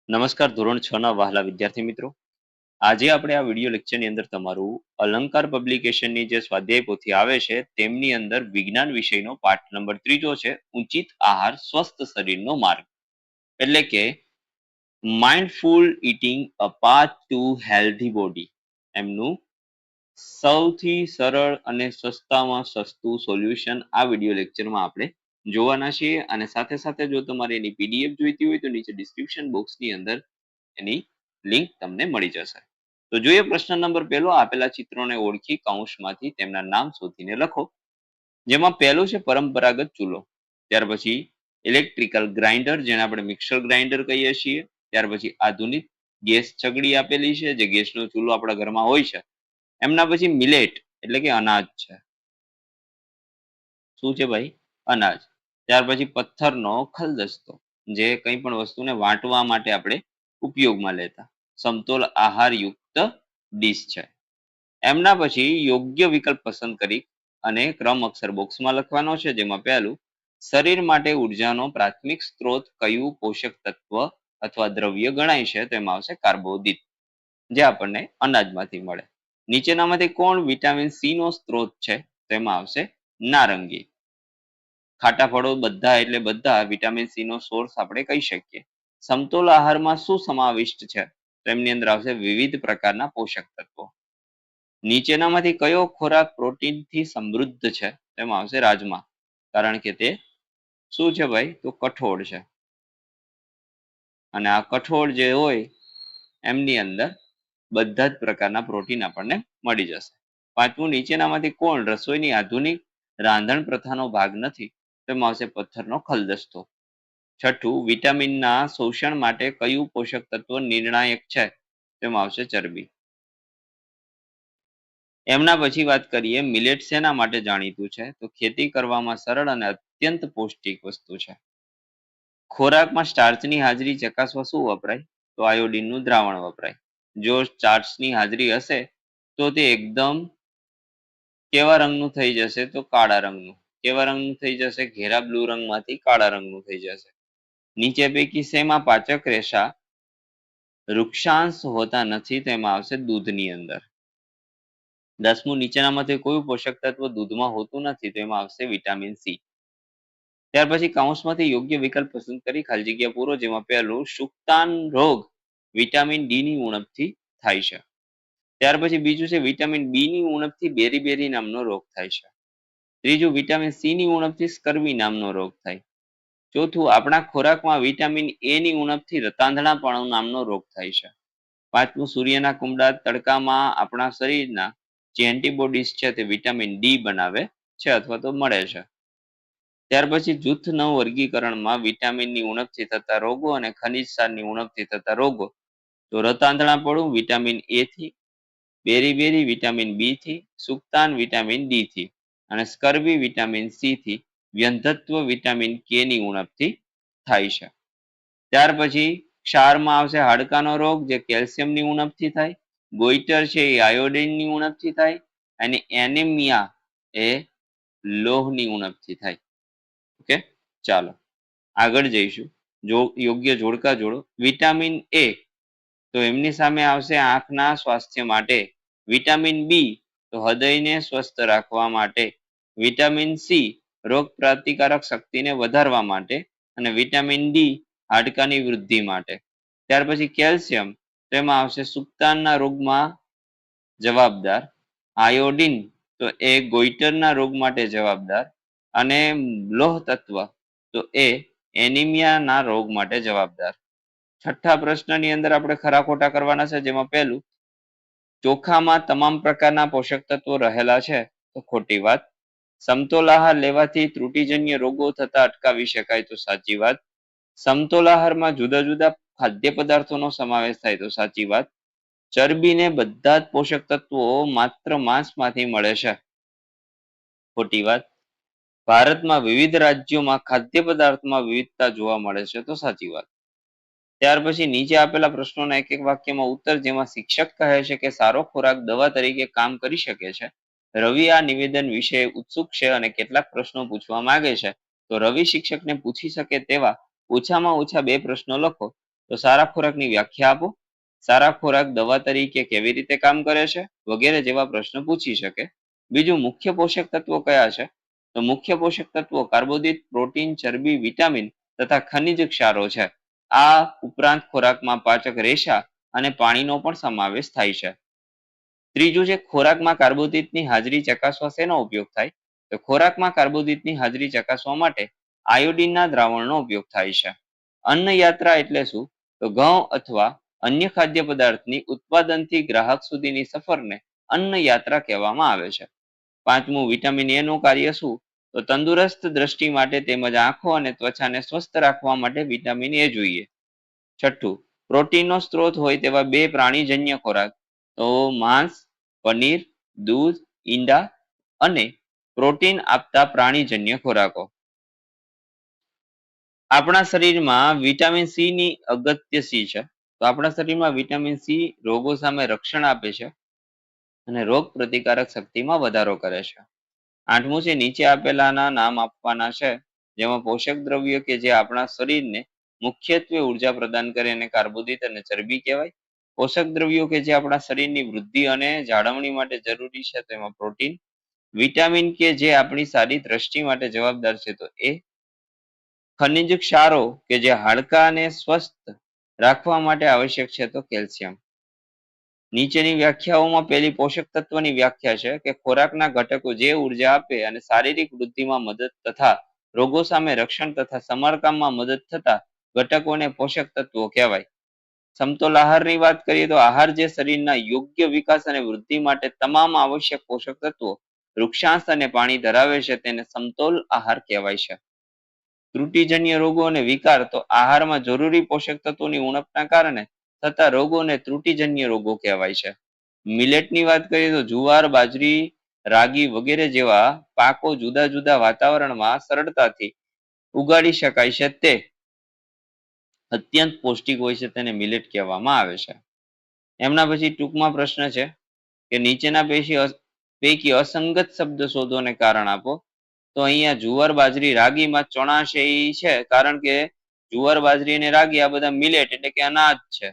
નમસ્કાર ધોરણ 6 ના વહાલા વિદ્યાર્થી મિત્રો. આજે આપણે આ વિડિયો લેક્ચરની અંદર તમારું અલંકાર પબ્લિકેશનની જે સ્વાધ્યાય પોથી આવે છે તેમની અંદર વિજ્ઞાન વિષયનો પાઠ નંબર 3 છે ઉચિત આહાર સ્વસ્થ શરીરનો માર્ગ. એટલે કે માઇન્ડફુલ ઈટિંગ અ પાથ ટુ હેલ્ધી બોડી એમનું સૌથી સરળ અને સસ્તામાં સસ્તું સોલ્યુશન આ વિડિયો લેક્ચરમાં આપણે જોવાના છીએ. અને સાથે સાથે જો તમારે એની પીડીએફ જોઈતી હોય તો નીચે ડિસ્ક્રિપ્શન બોક્સની અંદર એની લિંક તમને મળી જશે. તો જોઈએ પ્રશ્ન નંબર 1. આપેલા ચિત્રોને ઓળખી કૌંસમાંથી તેમના નામ શોધીને લખો. જેમાં પહેલું છે પરંપરાગત ચૂલો, ત્યાર પછી ઇલેક્ટ્રિકલ ગ્રાઇન્ડર જેને આપણે મિક્સર ગ્રાઇન્ડર કહીએ છીએ, ત્યાર પછી આધુનિક ગેસ છગડી આપેલી છે જે ગેસનો ચૂલો આપણા ઘરમાં હોય છે. એમના પછી મિલેટ એટલે કે અનાજ છે. શું છે ભાઈ? અનાજ. ત્યાર પછી પથ્થરનો ખલદસ્તો જે કંઈ પણ વસ્તુને વાટવા માટે આપણે ઉપયોગમાં લેતા. સમતોલ આહારયુક્ત ડીશ છે. એમના પછી યોગ્ય વિકલ્પ પસંદ કરી અને ક્રમ અક્ષર બોક્સમાં લખવાનો છે. જેમાં પહેલું, શરીર માટે ઉર્જાનો પ્રાથમિક સ્ત્રોત કયું પોષક તત્વ અથવા દ્રવ્ય ગણાય છે? તો એમાં આવશે કાર્બોદિત, જે આપણને અનાજમાંથી મળે. નીચેનામાંથી કોણ વિટામિન સી નો સ્ત્રોત છે? તેમાં આવશે નારંગી. ખાટા ફળો બધા એટલે બધા વિટામિન સી નો સોર્સ આપણે કહી શકીએ. સમતોલ આહારમાં શું સમાવિષ્ટ છે? તો એમની અંદર આવશે વિવિધ પ્રકારના પોષક તત્વો. નીચેનામાંથી કયો ખોરાક પ્રોટીનથી સમૃદ્ધ છે? તેમાં આવશે રાજમા, કારણ કે તે શું છે ભાઈ? તો કઠોળ છે. અને આ કઠોળ જે હોય એમની અંદર બધા જ પ્રકારના પ્રોટીન આપણને મળી જશે. પાંચમું, નીચેનામાંથી કોણ રસોઈની આધુનિક રાંધણ પ્રથાનો ભાગ નથી? તેમાં આવશે પથ્થરનો ખલદસ્તો. છઠ્ઠું, વિટામિનના શોષણ માટે કયું પોષક તત્વ નિર્ણાયક છે? તેમાં આવશે ચરબી. એમના પછી વાત કરીએ મિલેટ શેના માટે જાણીતું છે? તો ખેતી કરવામાં સરળ અને અત્યંત પૌષ્ટિક વસ્તુ છે. ખોરાકમાં સ્ટાર્ચની હાજરી ચકાસવા શું વપરાય? તો આયોડિનનું દ્રાવણ વપરાય. જો સ્ટાર્ચની હાજરી હશે તો તે એકદમ કેવા રંગનું થઈ જશે? તો કાળા રંગનું. કેવા રંગનું થઈ જશે? ઘેરા બ્લુ રંગમાંથી કાળા રંગનું થઈ જશે. નીચે પૈકી શેમાં પાચક રેશા વૃક્ષાંશ હોતા નથી? તેમાં આવશે દૂધની અંદર. 10મું, નીચેનામાંથી કયું પોષક તત્વ દૂધમાં હોતું નથી? તો એમાં આવશે વિટામિન સી. ત્યાર પછી કૌંસમાંથી યોગ્ય વિકલ્પ પસંદ કરી ખાલી જગ્યા પૂરો. જેમાં પહેલું, સુક્તાન રોગ વિટામિન ડી ની ઉણપથી થાય છે. ત્યાર પછી બીજું છે વિટામિન બી ની ઉણપથી બેરી નામનો રોગ થાય છે. ત્રીજું, વિટામિન સી ની ઉણપથી સ્કર્વી નામનો રોગ થાય. ચોથું, આપણા ખોરાકમાં વિટામિન એ ની ઉણપથી રતાંધણાપણું નામનો રોગ થાય છે. પાંચમું, સૂર્યના કુમળા તડકામાં આપણા શરીરના જે એન્ટીબોડીઝ છે તે વિટામિન ડી બનાવે છે અથવા તો મળે છે. ત્યાર પછી જૂથ 9 વર્ગીકરણમાં વિટામિનની ઉણપથી થતા રોગો અને ખનિજ સારની ઉણપથી થતા રોગો. તો રતાંધણાપણું વિટામિન એ થી, બેરી વિટામિન બી થી, સુક્તાન વિટામિન ડી થી અને સ્કર્વી વિટામિન સી થી, વ્યંધત્વ વિટામિન કે ની ઉણપથી થાય છે. ત્યાર પછી ક્ષારમાં આવશે હાડકાનો રોગ જે કેલ્શિયમની ઉણપથી થાય. ગોઈટર છે એ આયોડિનની ઉણપથી થાય. અને એનિમિયા એ લોહની ઉણપથી થાય. ઓકે, ચાલો આગળ જઈશું. જો યોગ્ય જોડકા જોડો. વિટામિન એ તો એમની સામે આવશે આંખના સ્વાસ્થ્ય માટે. વિટામિન બી તો હૃદયને સ્વસ્થ રાખવા માટે. વિટામિન સી રોગ પ્રતિકારક શક્તિને વધારવા માટે. અને વિટામિન ડી હાડકાની વૃદ્ધિ માટે. ત્યાર પછી કેલ્શિયમ, તેમાં આવશે સુક્તાનના રોગમાં જવાબદાર. આયોડિન તો એ ગોઈટરના રોગ માટે જવાબદાર. અને લોહ તત્વ તો એ એનિમિયાના રોગ માટે જવાબદાર. છઠ્ઠા પ્રશ્નની અંદર આપણે ખરા ખોટા કરવાના છે. જેમાં પહેલું, ચોખામાં તમામ પ્રકારના પોષક તત્વો રહેલા છે. તો ખોટી વાત. સમતોલ આહાર લેવાથી ત્રુટિજન્ય રોગો થતા અટકાવી શકાય. તો સાચી વાત. સમતોલ આહારમાં જુદા જુદા ખાદ્ય પદાર્થોનો સમાવેશ થાય. તો સાચી વાત. ચરબીને બધા જ પોષક તત્વો માત્ર માંસમાંથી મળે છે. ખોટી વાત. ભારતમાં વિવિધ રાજ્યોમાં ખાદ્ય પદાર્થમાં વિવિધતા જોવા મળે છે. તો સાચી વાત. ત્યાર પછી નીચે આપેલા પ્રશ્નોના એક વાક્યમાં ઉત્તર. જેમાં શિક્ષક કહે છે કે સારો ખોરાક દવા તરીકે કામ કરી શકે છે. રવિ આ નિવેદન વિશે ઉત્સુક છે અને કેટલાક પ્રશ્નો પૂછવા માંગે છે. તો રવિ શિક્ષકને પૂછી શકે તેવા ઓછામાં ઓછા 2 પ્રશ્નો લખો. તો સારા ખોરાકની વ્યાખ્યા આપો, સારા ખોરાક દવા તરીકે કેવી રીતે કામ કરે છે, વગેરે જેવા પ્રશ્નો પૂછી શકે. બીજું, મુખ્ય પોષક તત્વો કયા છે? તો મુખ્ય પોષક તત્વો કાર્બોદિત, પ્રોટીન, ચરબી, વિટામિન તથા ખનિજ ક્ષારો છે. આ ઉપરાંત ખોરાકમાં પાચક રેશા અને પાણીનો પણ સમાવેશ થાય છે. ત્રીજું છે ખોરાકમાં કાર્બોદિતની હાજરી ચકાસવા શેનો ઉપયોગ થાય? તો ખોરાકમાં કાર્બોદિતની હાજરી ચકાસવા માટે આયોડિનના દ્રાવણનો ઉપયોગ થાય છે. અન્ન યાત્રા એટલે શું? તો ઘઉં અથવા અન્ય ખાદ્ય પદાર્થની ઉત્પાદનથી ગ્રાહક સુધીની સફરને અન્ન યાત્રા કહેવામાં આવે છે. પાંચમું, વિટામિન એ નું કાર્ય શું? તો તંદુરસ્ત દ્રષ્ટિ માટે તેમજ આંખો અને ત્વચાને સ્વસ્થ રાખવા માટે વિટામિન એ જોઈએ. છઠ્ઠું, પ્રોટીનનો સ્ત્રોત હોય તેવા બે પ્રાણીજન્ય ખોરાક, તો માંસ, પનીર, દૂધ, ઈંડા અને પ્રોટીન આપતા પ્રાણીજન્ય ખોરાકો. આપણા શરીરમાં વિટામિન સી ની અગત્ય સી છે. તો આપણા શરીરમાં વિટામિન સી રોગો સામે રક્ષણ આપે છે અને રોગ પ્રતિકારક શક્તિમાં વધારો કરે છે. આઠમું છે નીચે આપેલાના નામ આપવાના છે, જેમાં પોષક દ્રવ્યો કે જે આપણા શરીરને મુખ્યત્વે ઉર્જા પ્રદાન કરે એને કાર્બોદિત અને ચરબી કહેવાય. પોષક દ્રવ્યો કે જે આપણા શરીરની વૃદ્ધિ અને જાળવણી માટે જરૂરી છે, તેમાં પ્રોટીન. વિટામિન કે જે આપણી સારી દ્રષ્ટિ માટે જવાબદાર છે, તો એ. ખનિજ ક્ષારો કે જે હાડકાને સ્વસ્થ રાખવા માટે આવશ્યક છે, તો કેલ્શિયમ. નીચેની વ્યાખ્યાઓમાં પહેલી પોષક તત્વની વ્યાખ્યા છે કે ખોરાકના ઘટકો જે ઉર્જા આપે અને શારીરિક વૃદ્ધિમાં મદદ તથા રોગો સામે રક્ષણ તથા સમારકામમાં મદદ થતા ઘટકોને પોષક તત્વો કહેવાય. સમતોલ આહારની વાત કરીએ તો આહાર જે શરીરના યોગ્ય વિકાસ અને વૃદ્ધિ માટે તમામ આવશ્યક પોષક તત્વો, વૃક્ષાંશ અને પાણી ધરાવે છે, તેને સમતોલ આહાર કહેવાય છે. ત્રુટિજન્ય રોગો અને વિકાર, તો આહારમાં જરૂરી પોષક તત્વોની ઉણપના કારણે થતા રોગોને ત્રુટિજન્ય રોગો કહેવાય છે. મિલેટની વાત કરીએ તો જુવાર, બાજરી, રાગી વગેરે જેવા પાકો જુદા જુદા વાતાવરણમાં સરળતાથી ઉગાડી શકાય છે, તે અત્યંત પૌષ્ટિક હોય છે, તેને મિલેટ કહેવામાં આવે છે. એમના પછી ટૂંકમાં પ્રશ્ન છે કે નીચેના પૈકી અસંગત શબ્દ શોધો અને કારણ આપો. તો અહીંયા જુવાર, બાજરી, રાગીમાં ચણા છે ઈ છે, કારણ કે જુવાર, બાજરી અને રાગી આ બધા મિલેટ એટલે કે અનાજ છે,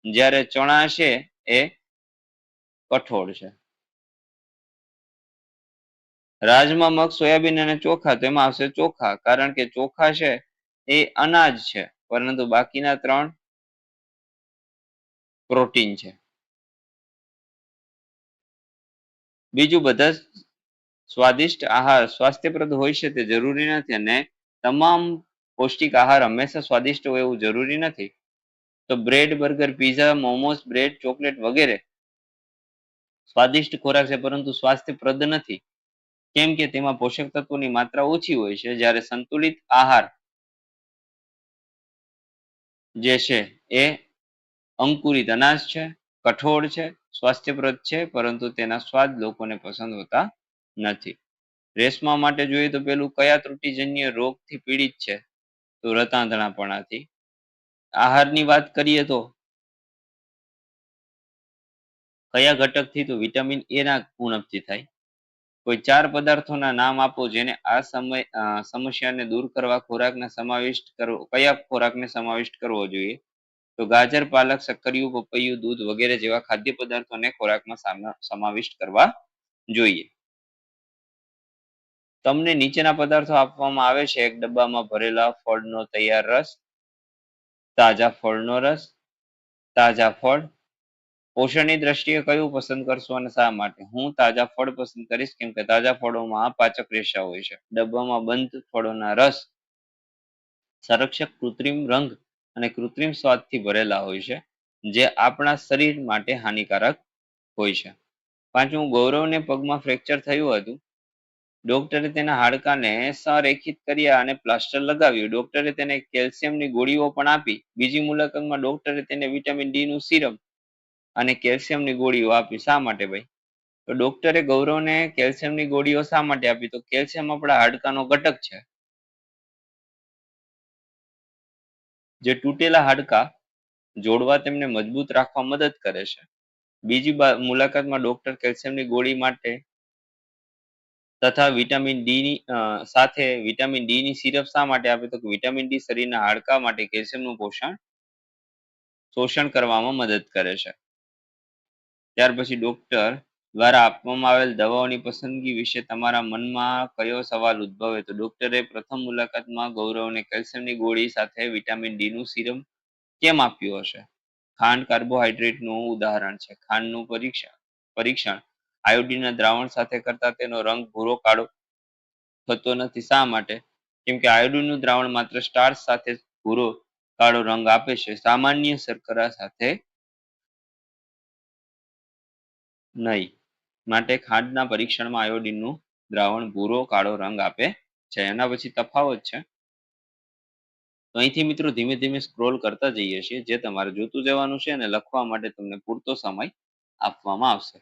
જ્યારે ચણા છે એ કઠોળ છે. રાજમા, મગ, સોયાબીન અને ચોખા, તેમાં આવશે ચોખા, કારણ કે ચોખા છે એ અનાજ છે, પરંતુ બાકીના ત્રણ પ્રોટીન છે. બીજું, બધા સ્વાદિષ્ટ આહાર સ્વાસ્થ્યપ્રદ હોય છે તે જરૂરી નથી, અને તમામ પૌષ્ટિક આહાર હંમેશા સ્વાદિષ્ટ હોય એવું જરૂરી નથી. તો bread, burger, pizza, momos, bread, chocolate વગેરે સ્વાદિષ્ટ ખોરાક છે, પરંતુ સ્વાસ્થ્યપ્રદ નથી. કેમ કે તેમાં પોષક તત્વોની માત્રા ઓછી હોય છે, જ્યારે સંતુલિત આહાર જે છે એ અંકુરિત અનાજ છે, કઠોળ છે, સ્વાસ્થ્યપ્રદ છે, પરંતુ તેના સ્વાદ લોકોને પસંદ હોતા નથી. રેશમા માટે જોઈએ તો પેલું કયા ત્રુટિજન્ય રોગથી પીડિત છે? તો રતાંતણાપણાથી. આહારની વાત કરીએ તો કયા ઘટકથી? તો વિટામિન એ ના ઉણપથી થાય. કોઈ ચાર પદાર્થોના નામ આપો જેને આ સમસ્યાને દૂર કરવા ખોરાકને સમાવિષ્ટ કરવો, કયા ખોરાકને સમાવિષ્ટ કરવો જોઈએ? તો ગાજર, પાલક, શક્કરિયું, પપૈયું, દૂધ વગેરે જેવા ખાદ્ય પદાર્થોને ખોરાકમાં સમાવિષ્ટ કરવા જોઈએ. તમને નીચેના પદાર્થો આપવામાં આવે છે એક ડબ્બામાં ભરેલા ફળનો તૈયાર રસ, તાજા ફળનો રસ, તાજા ફળ. પોષણની દ્રષ્ટિએ કયું પસંદ કરશો અને શા માટે? હું તાજા ફળ પસંદ કરીશ, કેમ કે તાજા ફળોમાં પાચક રેશા હોય છે. ડબ્બામાં બંધ ફળોના રસ સંરક્ષક, કૃત્રિમ રંગ અને કૃત્રિમ સ્વાદથી ભરેલા હોય છે, જે આપણા શરીર માટે હાનિકારક હોય છે. પાંચમું, ગૌરવને પગમાં ફ્રેક્ચર થયું હતું. ડોક્ટરે તેના હાડકાને સંરેખિત કર્યા અને પ્લાસ્ટર લગાવ્યું. ડોક્ટરે તેને કેલ્શિયમની ગોળીઓ પણ આપી. બીજી મુલાકાતમાં ડોક્ટરે તેને વિટામિન ડી નું સિરમ અને કેલ્શિયમની ગોળીઓ આપી. શા માટે ભાઈ? તો ડોક્ટરે ગૌરવને કેલ્શિયમની ગોળીઓ શા માટે આપી? તો કેલ્શિયમ આપણા હાડકાનો ઘટક છે, જે તૂટેલા હાડકા જોડવા તેમને મજબૂત રાખવા મદદ કરે છે. બીજી મુલાકાતમાં ડોક્ટર કેલ્શિયમની ગોળી માટે તથા વિટામિન ડી ની સાથે વિટામિન ડી ની સિરપ શા માટે આપે? તો વિટામિન ડી શરીરના હાડકા માટે કેલ્શિયમનું પોષણ શોષણ કરવામાં મદદ કરે છે. ત્યાર પછી ડોક્ટર દ્વારા આપવામાં આવેલ દવાઓની પસંદગી વિશે તમારા મનમાં કયો સવાલ ઉદ્ભવે? તો ડોક્ટરે પ્રથમ મુલાકાતમાં ગૌરવને કેલ્શિયમની ગોળી સાથે વિટામિન ડી નું સિરમ કેમ આપ્યું હશે? ખાંડ કાર્બોહાઈડ્રેટનું ઉદાહરણ છે. ખાંડનું પરીક્ષણ આયોડીનના દ્રાવણ સાથે કરતા તેનો રંગ ભૂરો કાળો થતો નથી. શા માટે? કેમ કે આયોડીનનું દ્રાવણ માત્ર સ્ટાર્ચ સાથે જ ભૂરો કાળો રંગ આપે છે, સામાન્ય શર્કરા સાથે નહીં. માટે ખાંડના પરીક્ષણમાં આયોડીનનું દ્રાવણ ભૂરો કાળો રંગ આપે છે. એના પછી તફાવત છે. તો અહીંથી મિત્રો ધીમે ધીમે સ્ક્રોલ કરતા જઈએ છીએ. જે તમારે જોતું જવાનું છે અને લખવા માટે તમને પૂરતો સમય આપવામાં આવશે.